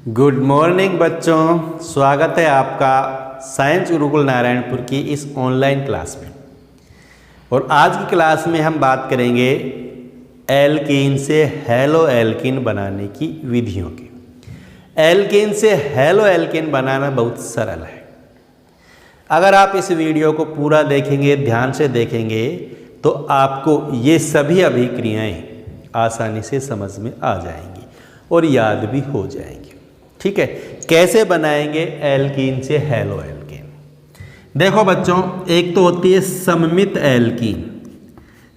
Good morning बच्चों, स्वागत है आपका साइंस गुरुकुल नारायणपुर की इस ऑनलाइन क्लास में। और आज की क्लास में हम बात करेंगे एल्कीन से हैलो एल्कीन बनाने की विधियों की। एल्कीन से हैलो एल्कीन बनाना बहुत सरल है। अगर आप इस वीडियो को पूरा देखेंगे, ध्यान से देखेंगे, तो आपको ये सभी अभिक्रियाएं आसानी से समझ में आ जाएंगी और याद भी हो जाएंगी। ठीक है, कैसे बनाएंगे एल्कीन से हैलो एल्कीन? देखो बच्चों, एक तो होती है सममित एल्कीन।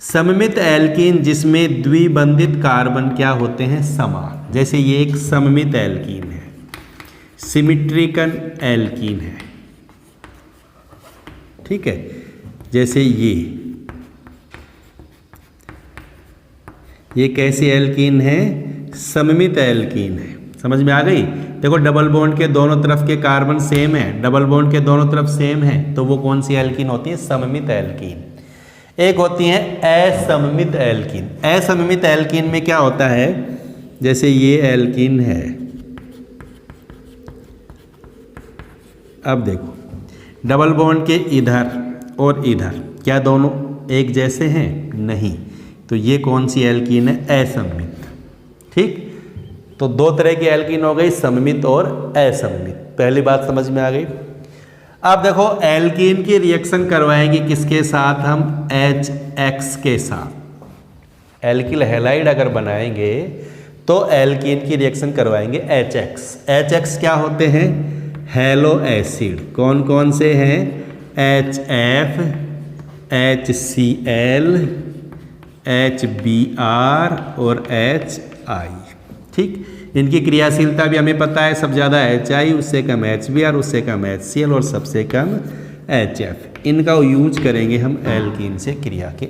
सममित एल्कीन जिसमें द्विबंधित कार्बन क्या होते हैं, समान। जैसे ये एक सममित एल्कीन है, सिमिट्रिकल एल्कीन है। ठीक है, जैसे ये कैसी एल्कीन है, सममित एल्कीन है। समझ में आ गई? देखो, डबल बॉन्ड के दोनों तरफ के कार्बन सेम है, डबल बॉन्ड के दोनों तरफ सेम है, तो वो कौन सी एल्कीन होती है, सममित एल्कीन। एक होती है असममित एल्कीन। असममित एल्कीन में क्या होता है, जैसे ये एल्कीन है। अब देखो, डबल बॉन्ड के इधर और इधर क्या दोनों एक जैसे हैं? नहीं। तो ये कौन सी एल्कीन है, असममित। ठीक, तो दो तरह की एल्कीन हो गई, सममित और असममित। पहली बात समझ में आ गई। अब देखो, एल्कीन की रिएक्शन करवाएंगे किसके साथ हम, HX के साथ। एल्किल हैलाइड अगर बनाएंगे तो एल्कीन की रिएक्शन करवाएंगे HX। HX क्या होते हैं, हैलो एसिड। कौन कौन से हैं, HF, HCl, HBr और HI। ठीक, इनकी क्रियाशीलता भी हमें पता है, सबसे ज़्यादा HI, उससे कम HBr, उससे कम HCl और सबसे कम HF। इनका यूज करेंगे हम एल्कीन से क्रिया के।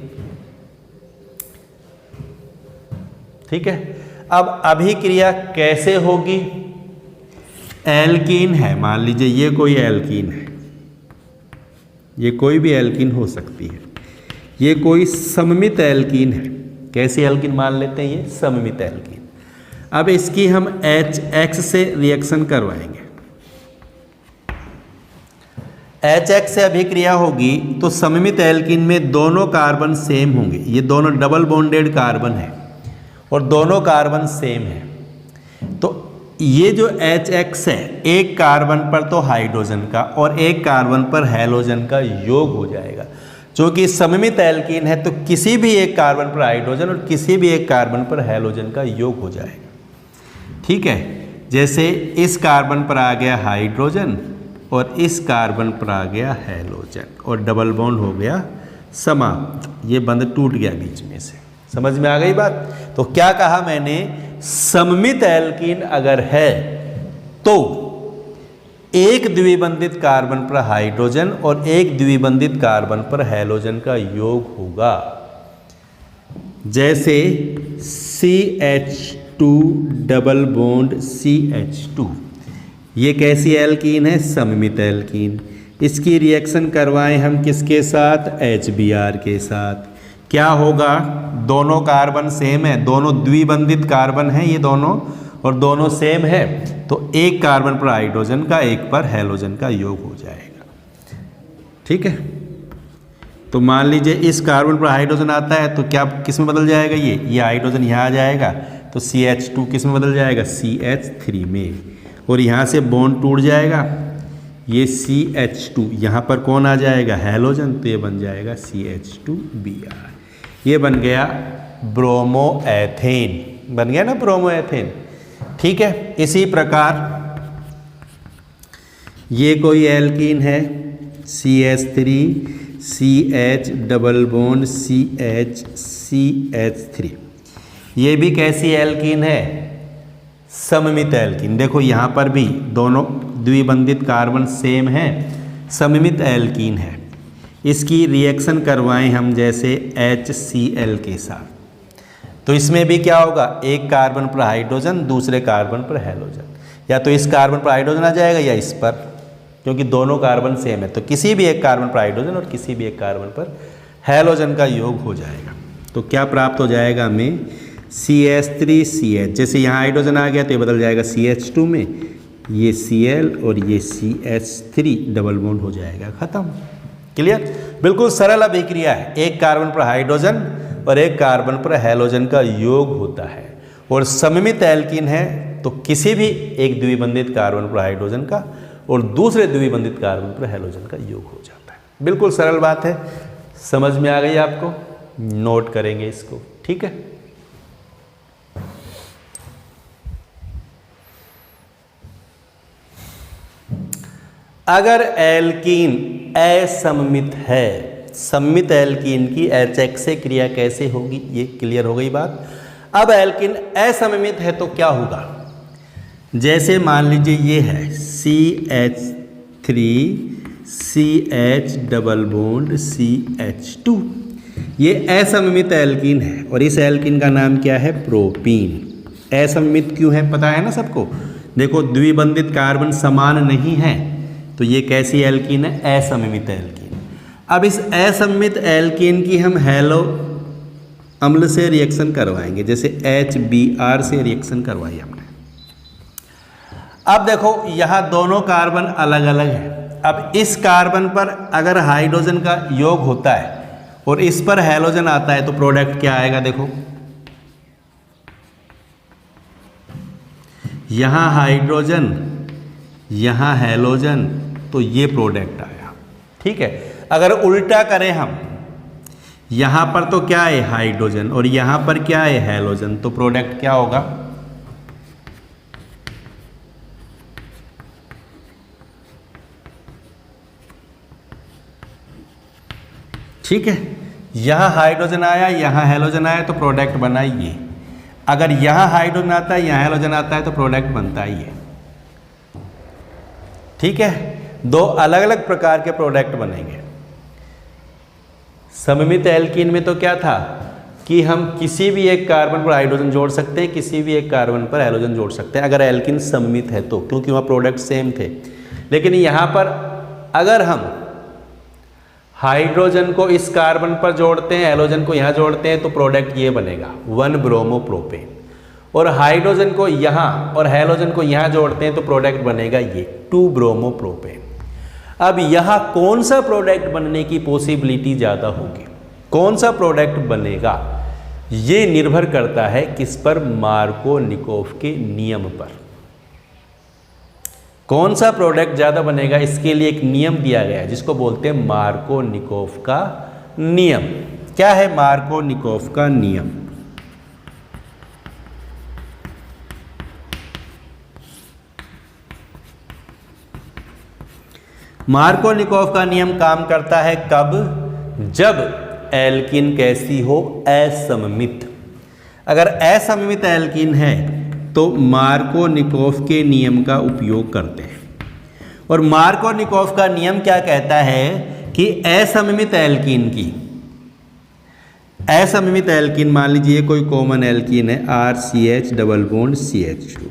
ठीक है, अब अभिक्रिया कैसे होगी? एल्कीन है, मान लीजिए ये कोई एल्कीन है, ये कोई भी एल्कीन हो सकती है। ये कोई सममित एल्कीन है। कैसी एल्कीन मान लेते हैं, ये सममित एल्कीन। अब इसकी हम HX से रिएक्शन करवाएंगे। HX से अभिक्रिया होगी तो सममित एल्कीन में दोनों कार्बन सेम होंगे। ये दोनों डबल बॉन्डेड कार्बन है और दोनों कार्बन सेम है। तो ये जो HX है, एक कार्बन पर तो हाइड्रोजन का और एक कार्बन पर हैलोजन का योग हो जाएगा। क्योंकि सममित एल्कीन है तो किसी भी एक कार्बन पर हाइड्रोजन और किसी भी एक कार्बन पर हैलोजन का योग हो जाएगा। ठीक है, जैसे इस कार्बन पर आ गया हाइड्रोजन और इस कार्बन पर आ गया हैलोजन और डबल बॉन्ड हो गया समाप्त। ये बंध टूट गया बीच में से। समझ में आ गई बात? तो क्या कहा मैंने, सममित एल्कीन अगर है तो एक द्विबंधित कार्बन पर हाइड्रोजन और एक द्विबंधित कार्बन पर हैलोजन का योग होगा। जैसे CH2 डबल बॉन्ड CH2, ये कैसी एल्कीन है, सममित एल्कीन। इसकी रिएक्शन करवाएं हम किसके साथ, HBr के साथ। क्या होगा, दोनों कार्बन सेम है, दोनों द्विबंधित कार्बन हैं ये दोनों, और दोनों सेम है, तो एक कार्बन पर हाइड्रोजन का, एक पर हैलोजन का योग हो जाएगा। ठीक है, तो मान लीजिए इस कार्बन पर हाइड्रोजन आता है तो क्या किस में बदल जाएगा, ये हाइड्रोजन यहाँ आ जाएगा, तो CH2 किस में बदल जाएगा, CH3 में। और यहाँ से बॉन्ड टूट जाएगा, ये CH2, यहाँ पर कौन आ जाएगा, हैलोजन, तो ये बन जाएगा CH2Br। ये बन गया ब्रोमोएथेन, बन गया ना ब्रोमोएथेन। ठीक है, इसी प्रकार ये कोई एल्कीन है, CH3 CH double bond CH CH3। ये भी कैसी एल्कीन है, सममित एल्कीन। देखो यहाँ पर भी दोनों द्विबंधित कार्बन सेम हैं, सममित एल्कीन है। इसकी रिएक्शन करवाएं हम जैसे HCl के साथ, तो इसमें भी क्या होगा, एक कार्बन पर हाइड्रोजन, दूसरे कार्बन पर हैलोजन। या तो इस कार्बन पर हाइड्रोजन आ जाएगा या इस पर, क्योंकि दोनों कार्बन सेम है, तो किसी भी एक कार्बन पर हाइड्रोजन और किसी भी एक कार्बन पर हैलोजन का योग हो जाएगा। तो क्या प्राप्त हो जाएगा हमें, CH3CH, जैसे यहाँ हाइड्रोजन आ गया तो ये बदल जाएगा CH2 में, ये Cl और ये CH3 डबल बॉन्ड हो जाएगा, खत्म। क्लियर? बिल्कुल सरल अभिक्रिया है। एक कार्बन पर हाइड्रोजन और एक कार्बन पर हैलोजन का योग होता है, और सममित एल्कीन है तो किसी भी एक द्विबंधित कार्बन पर हाइड्रोजन का और दूसरे द्विबंधित कार्बन पर हैलोजन का योग हो जाता है। बिल्कुल सरल बात है, समझ में आ गई आपको? नोट करेंगे इसको, ठीक है। अगर एल्कीन असममित है, सममित एल्कीन की HX से क्रिया कैसे होगी, ये क्लियर हो गई बात। अब एल्कीन असममित है तो क्या होगा? जैसे मान लीजिए ये है CH3CH डबल बॉन्ड CH2, ये असममित एल्कीन है और इस एल्कीन का नाम क्या है? प्रोपीन। असममित क्यों है पता है ना सबको? देखो द्विबंधित कार्बन समान नहीं है तो ये कैसी एल्कीन है? असममित एल्कीन। अब इस असममित एल्कीन की हम हैलो अम्ल से रिएक्शन करवाएंगे, जैसे HBr से रिएक्शन करवाई हमने। अब देखो यहाँ दोनों कार्बन अलग अलग हैं। अब इस कार्बन पर अगर हाइड्रोजन का योग होता है और इस पर हैलोजन आता है तो प्रोडक्ट क्या आएगा? देखो यहाँ हाइड्रोजन, यहाँ हैलोजन, तो ये प्रोडक्ट आया, ठीक है। अगर उल्टा करें हम, यहाँ पर तो क्या है? हाइड्रोजन, और यहाँ पर क्या है? हैलोजन, तो प्रोडक्ट क्या होगा? ठीक है, यहाँ हाइड्रोजन आया, यहाँ हैलोजन आया तो प्रोडक्ट बना ये। अगर यहाँ हाइड्रोजन आता है, यहाँ हैलोजन आता है तो प्रोडक्ट बनता ही है, ठीक है। दो अलग अलग प्रकार के प्रोडक्ट बनेंगे। सममित एल्कीन में तो क्या था कि हम किसी भी एक कार्बन पर हाइड्रोजन जोड़ सकते हैं, किसी भी एक कार्बन पर हैलोजन जोड़ सकते हैं अगर एल्कीन सममित है तो, क्योंकि वहाँ प्रोडक्ट सेम थे। लेकिन यहाँ पर अगर हम हाइड्रोजन को इस कार्बन पर जोड़ते हैं, हैलोजन को यहाँ जोड़ते हैं तो प्रोडक्ट ये बनेगा 1 ब्रोमोप्रोपेन, और हाइड्रोजन को यहाँ और हैलोजन को यहाँ जोड़ते हैं तो प्रोडक्ट बनेगा ये 2 ब्रोमोप्रोपेन। अब यहाँ कौन सा प्रोडक्ट बनने की पॉसिबिलिटी ज़्यादा होगी, कौन सा प्रोडक्ट बनेगा, ये निर्भर करता है किस पर? मार्कोनिकोव के नियम पर। कौन सा प्रोडक्ट ज़्यादा बनेगा, इसके लिए एक नियम दिया गया है जिसको बोलते हैं मार्कोनिकोव का नियम। क्या है मार्कोनिकोव का नियम? मार्कोनिकोव का नियम काम करता है कब? जब एल्कीन कैसी हो? असममित। अगर असममित एल्कीन है तो मार्कोनिकोव के नियम का उपयोग करते हैं। और मार्कोनिकोव का नियम क्या कहता है कि असममित एल्कीन की, असममित एल्कीन मान लीजिए कोई कॉमन एल्कीन है RCH डबल बॉन्ड CH2,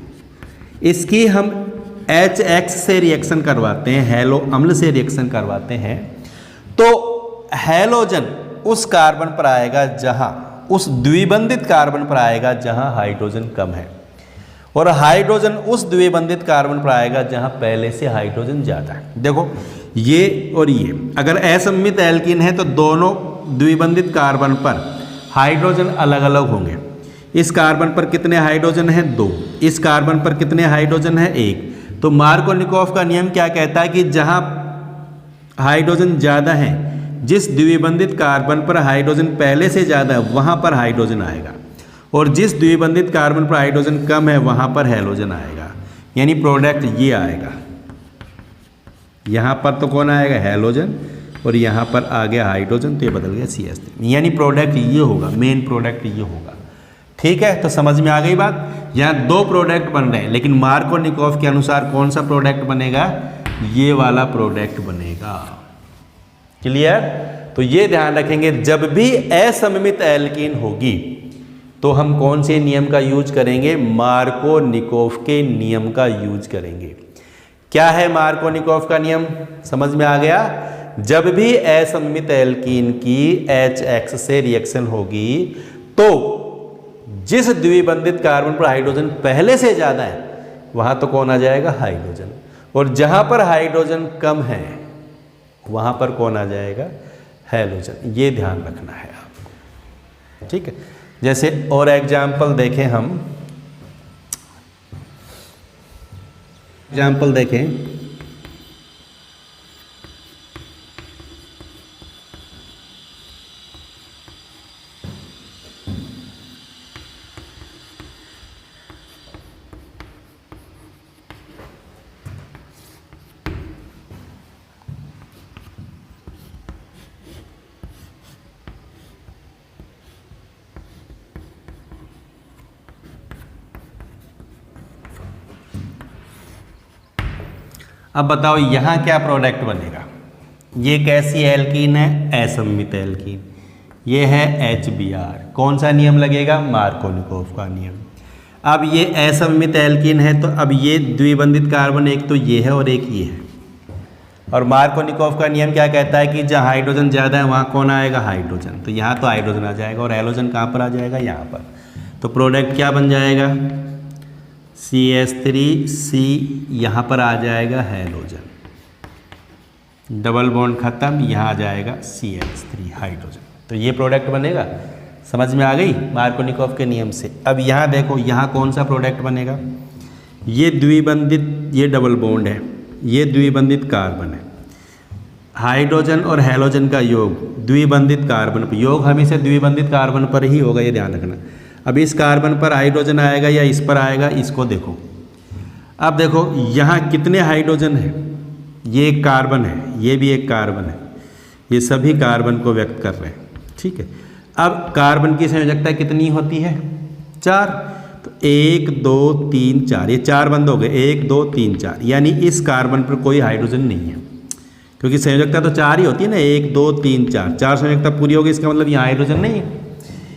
इसकी हम HX से रिएक्शन करवाते हैं, हैलो अम्ल से रिएक्शन करवाते हैं, तो हैलोजन उस कार्बन पर आएगा जहां, उस द्विबंधित कार्बन पर आएगा जहां हाइड्रोजन कम है, और हाइड्रोजन उस द्विबंधित कार्बन पर आएगा जहां पहले से हाइड्रोजन ज़्यादा है। देखो ये और ये अगर असममित एल्कीन है तो दोनों द्विबंधित कार्बन पर हाइड्रोजन अलग अलग होंगे। इस कार्बन पर कितने हाइड्रोजन हैं? 2। इस कार्बन पर कितने हाइड्रोजन हैं? 1। तो मार्कोनिकोव का नियम क्या कहता है कि जहां हाइड्रोजन ज़्यादा है, जिस द्विबंधित कार्बन पर हाइड्रोजन पहले से ज़्यादा है वहां पर हाइड्रोजन आएगा, और जिस द्विबंधित कार्बन पर हाइड्रोजन कम है वहां पर हैलोजन आएगा। यानी प्रोडक्ट ये आएगा, यहाँ पर तो कौन आएगा? हैलोजन, और यहाँ पर आ गया हाइड्रोजन तो ये बदल गया CH3। यानी प्रोडक्ट ये होगा, मेन प्रोडक्ट ये होगा। ठीक है, तो समझ में आ गई बात। यहाँ 2 प्रोडक्ट बन रहे हैं, लेकिन मार्कोनिकोव के अनुसार कौन सा प्रोडक्ट बनेगा? ये वाला प्रोडक्ट बनेगा। क्लियर? तो ये ध्यान रखेंगे, जब भी असममित एल्कीन होगी तो हम कौन से नियम का यूज करेंगे? मार्कोनिकोव के नियम का यूज करेंगे। क्या है मार्कोनिकोव का नियम? समझ में आ गया? जब भी असममित एल्कीन की HX से रिएक्शन होगी तो जिस द्विबंधित कार्बन पर हाइड्रोजन पहले से ज़्यादा है वहाँ तो कौन आ जाएगा, हाइड्रोजन। और जहाँ पर हाइड्रोजन कम है वहाँ पर कौन आ जाएगा, हैलोजन। ये ध्यान रखना है आपको, ठीक है। जैसे और एग्जाम्पल देखें हम, एग्जाम्पल देखें, अब बताओ यहाँ क्या प्रोडक्ट बनेगा। ये कैसी एल्कीन है, असममित एल्कीन। ये है HBr। कौन सा नियम लगेगा, मार्कोनिकोव का नियम। अब ये असममित एल्कीन है तो अब ये द्विबंधित कार्बन एक तो ये है और एक ये है, और मार्कोनिकोव का नियम क्या कहता है कि जहाँ हाइड्रोजन ज़्यादा है वहाँ कौन आएगा, हाइड्रोजन। तो यहाँ तो हाइड्रोजन आ जाएगा और हैलोजन कहाँ पर आ जाएगा, यहाँ पर। तो प्रोडक्ट क्या बन जाएगा, CH3C, यहाँ पर आ जाएगा हैलोजन, डबल बॉन्ड खत्म, यहाँ आ जाएगा CH3 हाइड्रोजन। तो ये प्रोडक्ट बनेगा। समझ में आ गई मार्कोनिकोव के नियम से। अब यहाँ देखो, यहाँ कौन सा प्रोडक्ट बनेगा, ये द्विबंधित, ये डबल बॉन्ड है, ये द्विबंधित कार्बन है। हाइड्रोजन और हैलोजन का योग द्विबंधित कार्बन पर, योग हमेशा द्विबंधित कार्बन पर ही होगा, ये ध्यान रखना। अब इस कार्बन पर हाइड्रोजन आएगा या इस पर आएगा, इसको देखो। अब देखो यहाँ कितने हाइड्रोजन है, ये एक कार्बन है, ये भी एक कार्बन है, ये सभी कार्बन को व्यक्त कर रहे हैं, ठीक है। अब कार्बन की संयोजकता कितनी होती है, 4। तो 1 2 3 4, ये 4 बंद हो गए, 1 2 3 4, यानी इस कार्बन पर कोई हाइड्रोजन नहीं है, क्योंकि संयोजकता तो 4 ही होती है ना, 1 2 3 4, 4 संयोजकता पूरी होगी, इसका मतलब यहाँ हाइड्रोजन नहीं है।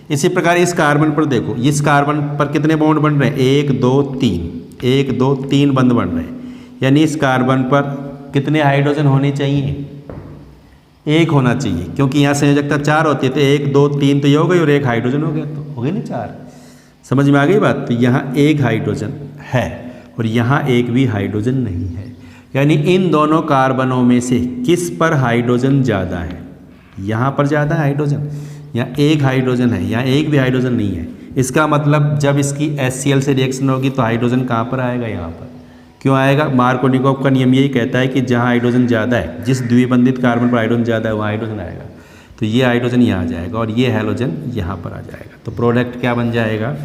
इसी प्रकार इस कार्बन पर देखो, इस कार्बन पर कितने बॉन्ड बन रहे हैं, 1 2 3, 1 2 3 बंद बन रहे हैं, यानी इस कार्बन पर कितने हाइड्रोजन होने चाहिए, 1 होना चाहिए, क्योंकि यहाँ संयोजकता 4 होती है। तो 1 2 3 तो ये हो गई और 1 हाइड्रोजन हो गया, तो हो गई ना 4। समझ में आ गई बात। तो यहाँ 1 हाइड्रोजन है और यहाँ एक भी हाइड्रोजन नहीं है, यानी इन दोनों कार्बनों में से किस पर हाइड्रोजन ज़्यादा है, यहाँ पर ज़्यादा है हाइड्रोजन। यहाँ 1 हाइड्रोजन है, यहाँ एक भी हाइड्रोजन नहीं है। इसका मतलब जब इसकी HCl से रिएक्शन होगी तो हाइड्रोजन कहाँ पर आएगा, यहाँ पर। क्यों आएगा, मार्कोनिकोव का नियम यही कहता है कि जहाँ हाइड्रोजन ज़्यादा है, जिस द्विबंधित कार्बन पर हाइड्रोजन ज़्यादा है वहाँ हाइड्रोजन आएगा। तो ये हाइड्रोजन यहाँ आ जाएगा और ये हैलोजन यहाँ पर आ जाएगा। तो प्रोडक्ट क्या बन जाएगा,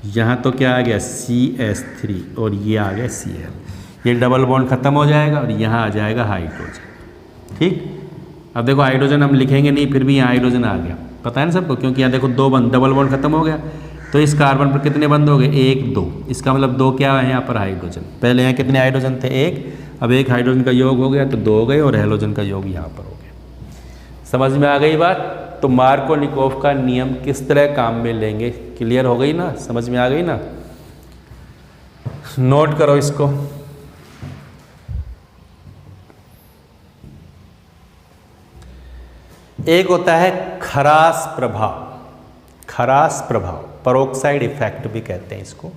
यहाँ तो क्या आ गया, CH3 और ये आ गया Cl। ये डबल बॉन्ड खत्म हो जाएगा और यहाँ आ जाएगा हाइड्रोजन, ठीक। अब देखो हाइड्रोजन हम लिखेंगे नहीं, फिर भी यहाँ हाइड्रोजन आ गया, पता है ना सबको, क्योंकि यहाँ देखो 2 बंद, डबल बॉन्ड खत्म हो गया। तो इस कार्बन पर कितने बंद हो गए, 1 2, इसका मतलब 2 क्या है यहाँ पर, हाइड्रोजन। पहले यहाँ कितने हाइड्रोजन थे, 1, अब 1 हाइड्रोजन का योग हो गया तो 2 हो गए और हैलोजन का योग यहाँ पर हो गया। समझ में आ गई बात। तो मार्कोनिकोव का नियम किस तरह काम में लेंगे, क्लियर हो गई ना, समझ में आ गई ना। नोट करो इसको। एक होता है खरास प्रभाव, खरास प्रभाव, परोक्साइड इफेक्ट भी कहते हैं इसको।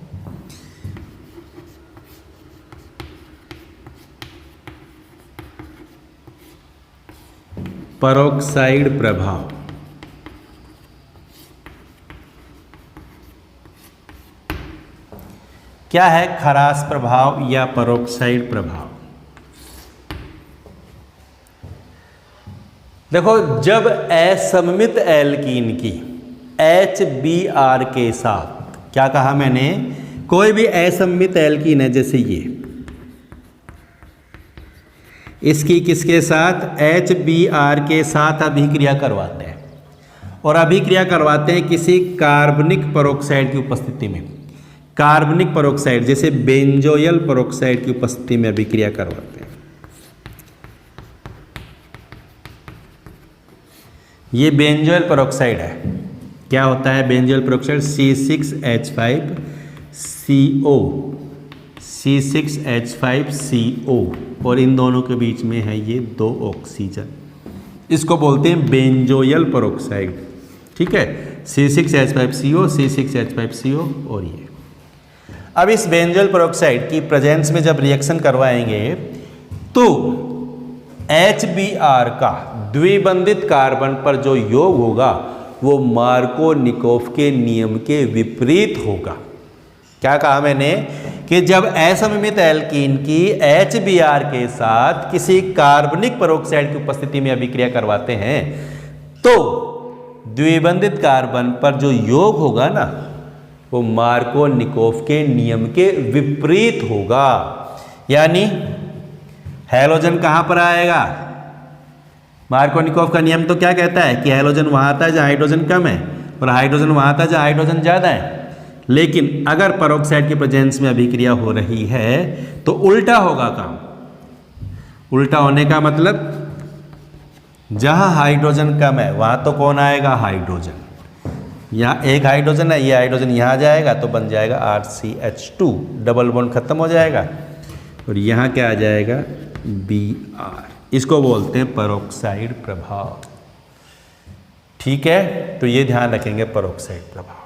परोक्साइड प्रभाव। क्या है खरास प्रभाव या परोक्साइड प्रभाव। देखो जब असममित एल्कीन की HBr के साथ, क्या कहा मैंने, कोई भी असममित एल्कीन है जैसे ये, इसकी किसके साथ, HBr के साथ अभिक्रिया करवाते हैं, और अभिक्रिया करवाते हैं किसी कार्बनिक पेरोक्साइड की उपस्थिति में। कार्बनिक पेरोक्साइड जैसे बेंजोयल पेरोक्साइड की उपस्थिति में अभिक्रिया करवाते हैं। ये बेंजोयल पेरोक्साइड है। क्या होता है बेंजोयल पेरोक्साइड, C6H5CO, C6H5CO, और इन दोनों के बीच में है ये 2 ऑक्सीजन। इसको बोलते हैं बेंजोयल पेरोक्साइड, ठीक है। C6H5CO, C6H5CO और ये। अब इस बेंजोइल पेरोक्साइड की प्रेजेंस में जब रिएक्शन करवाएंगे तो HBr का द्विबंधित कार्बन पर जो योग होगा वो मार्कोनिकोव के नियम के विपरीत होगा। क्या कहा मैंने कि जब असममित एल्कीन की HBr के साथ किसी कार्बनिक पेरोक्साइड की उपस्थिति में अभिक्रिया करवाते हैं तो द्विबंधित कार्बन पर जो योग होगा ना वो मार्कोनिकोव के नियम के विपरीत होगा। यानी हैलोजन कहां पर आएगा? मार्कोनिकोव का नियम तो क्या कहता है कि हैलोजन वहां आता है जहां हाइड्रोजन कम है और हाइड्रोजन वहां आता है जहां हाइड्रोजन ज्यादा है। लेकिन अगर पेरोक्साइड की प्रेजेंस में अभिक्रिया हो रही है तो उल्टा होगा काम। उल्टा होने का मतलब जहां हाइड्रोजन कम है वहां तो कौन आएगा? हाइड्रोजन। यहाँ एक हाइड्रोजन है, ये हाइड्रोजन यहाँ जाएगा तो बन जाएगा RCH2, डबल बॉन्ड खत्म हो जाएगा और यहाँ क्या आ जाएगा? Br। इसको बोलते हैं पेरोक्साइड प्रभाव। ठीक है, तो ये ध्यान रखेंगे पेरोक्साइड प्रभाव।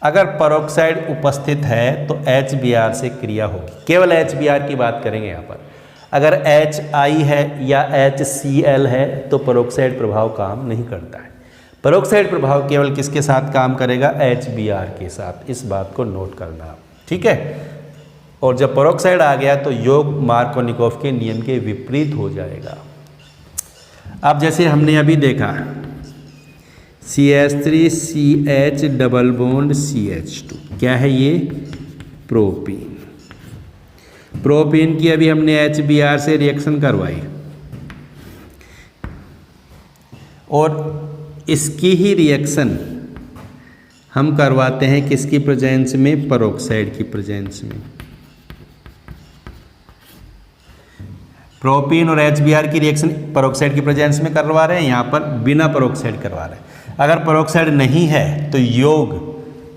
अगर पेरोक्साइड उपस्थित है तो HBr से क्रिया होगी। केवल HBr की बात करेंगे यहाँ पर। अगर HI है या HCl है तो पेरोक्साइड प्रभाव काम नहीं करता है। पेरोक्साइड प्रभाव केवल किसके साथ काम करेगा? HBr के साथ। इस बात को नोट करना, ठीक है। और जब पेरोक्साइड आ गया तो योग मार्कोनिकोव के नियम के विपरीत हो जाएगा। अब जैसे हमने अभी देखा CH3CH डबल बॉन्ड CH2, क्या है ये? प्रोपीन। प्रोपीन की अभी हमने HBr से रिएक्शन करवाई और इसकी ही रिएक्शन हम करवाते हैं किसकी प्रेजेंस में? पेरोक्साइड की प्रेजेंस में। प्रोपीन और HBr की रिएक्शन पेरोक्साइड की प्रेजेंस में करवा रहे हैं, यहाँ पर बिना पेरोक्साइड करवा रहे हैं। अगर पेरोक्साइड नहीं है तो योग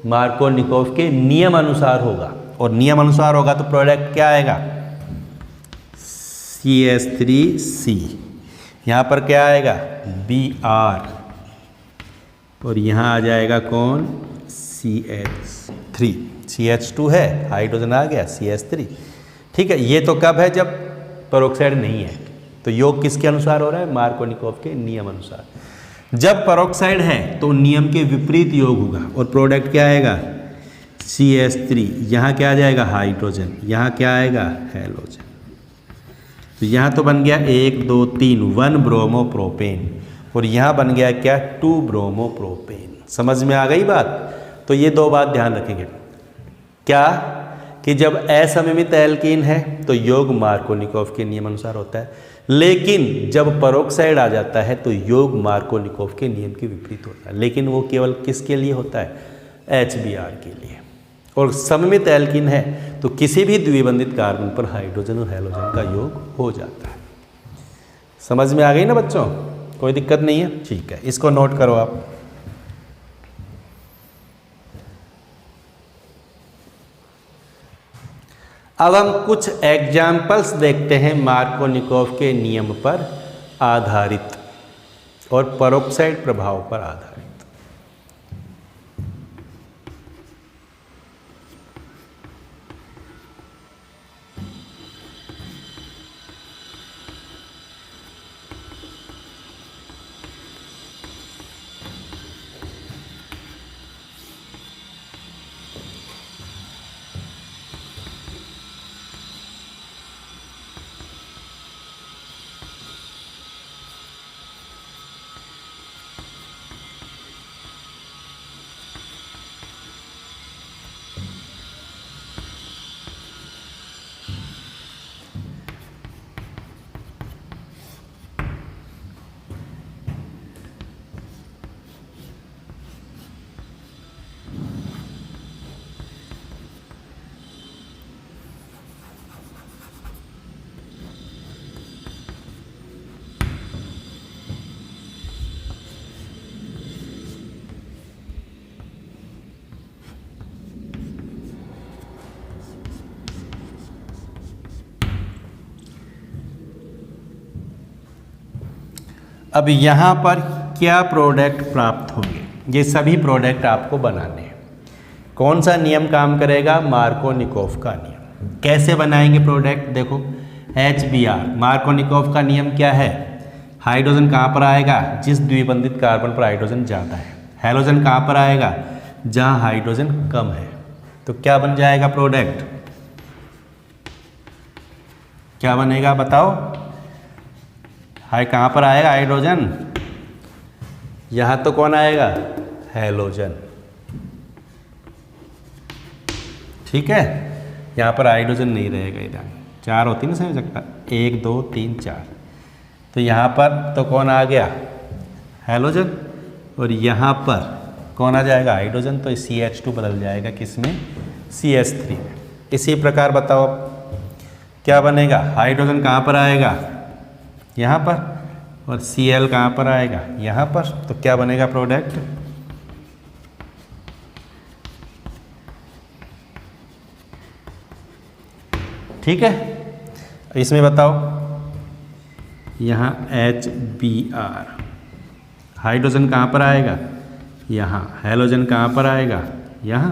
मार्कोनिकोव के नियम अनुसार होगा और नियम अनुसार होगा तो प्रोडक्ट क्या आएगा? CH3C। यहाँ पर क्या आएगा? Br और यहाँ आ जाएगा कौन? CH3। CH2 है, हाइड्रोजन आ गया CH3। ठीक है, ये तो कब है? जब पेरोक्साइड नहीं है। तो योग किसके अनुसार हो रहा है? मार्कोनिकोव के नियम अनुसार। जब पेरोक्साइड है तो नियम के विपरीत योग होगा और प्रोडक्ट क्या आएगा? CH3। यहाँ क्या आ जाएगा? हाइड्रोजन। यहाँ क्या आएगा? हैलोजन। तो यहाँ तो बन गया 1 2 3 1 ब्रोमोप्रोपेन और यहाँ बन गया क्या? 2 ब्रोमोप्रोपेन। समझ में आ गई बात? तो ये दो बात ध्यान रखेंगे। क्या कि जब असममित एल्कीन है तो योग मार्कोनिकोव के नियम अनुसार होता है, लेकिन जब पेरोक्साइड आ जाता है तो योग मार्कोनिकोव के नियम के विपरीत होता है। लेकिन वो केवल किसके लिए होता है? HBr के लिए। और सममित एल्कीन है तो किसी भी द्विबंधित कार्बन पर हाइड्रोजन और हैलोजन का योग हो जाता है। समझ में आ गई ना बच्चों? कोई दिक्कत नहीं है? ठीक है, इसको नोट करो आप। अब हम कुछ एग्जाम्पल्स देखते हैं मार्कोनिकोव के नियम पर आधारित और पेरोक्साइड प्रभाव पर आधारित। अब यहाँ पर क्या प्रोडक्ट प्राप्त होंगे? ये सभी प्रोडक्ट आपको बनाने हैं। कौन सा नियम काम करेगा? मार्कोनिकोव का नियम। कैसे बनाएंगे प्रोडक्ट? देखो HBr, मार्कोनिकोव का नियम क्या है? हाइड्रोजन कहाँ पर आएगा? जिस द्विबंधित कार्बन पर हाइड्रोजन ज़्यादा है। हैलोजन कहाँ पर आएगा? जहाँ हाइड्रोजन कम है। तो क्या बन जाएगा प्रोडक्ट? क्या बनेगा बताओ? हाई कहाँ पर आएगा हाइड्रोजन? यहाँ तो कौन आएगा? हैलोजन। ठीक है, यहाँ पर हाइड्रोजन नहीं रहेगा। इधर 4 होती ना समझ सकता, 1 2 3 4। तो यहाँ पर तो कौन आ गया? हैलोजन। और यहाँ पर कौन आ जाएगा? हाइड्रोजन। तो CH2 बदल जाएगा किस में? CH3 में। इसी प्रकार बताओ क्या बनेगा? हाइड्रोजन कहाँ पर आएगा? यहाँ पर। और Cl कहाँ पर आएगा? यहाँ पर। तो क्या बनेगा प्रोडक्ट? ठीक है, इसमें बताओ यहाँ HBr, हाइड्रोजन कहाँ पर आएगा? यहाँ। हैलोजन कहाँ पर आएगा? यहाँ।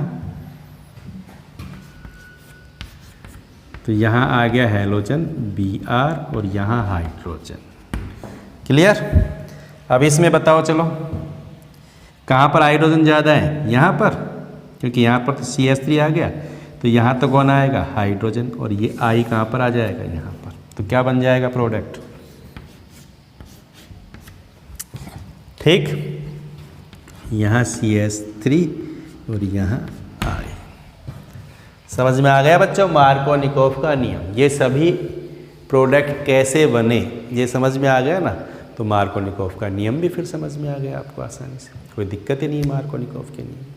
तो यहाँ आ गया हैलोजन Br और यहाँ हाइड्रोजन। क्लियर? अब इसमें बताओ चलो कहाँ पर हाइड्रोजन ज़्यादा है? यहाँ पर, क्योंकि यहाँ पर तो CH3 आ गया। तो यहाँ तो कौन आएगा? हाइड्रोजन। और ये I कहाँ पर आ जाएगा? यहाँ पर। तो क्या बन जाएगा प्रोडक्ट? ठीक, यहाँ CH3 और यहाँ I। समझ में आ गया बच्चों मार्कोनिकोव का नियम? ये सभी प्रोडक्ट कैसे बने ये समझ में आ गया ना? तो मार्कोनिकोव का नियम भी फिर समझ में आ गया आपको आसानी से। कोई दिक्कत ही नहीं है मार्कोनिकोव के नियम।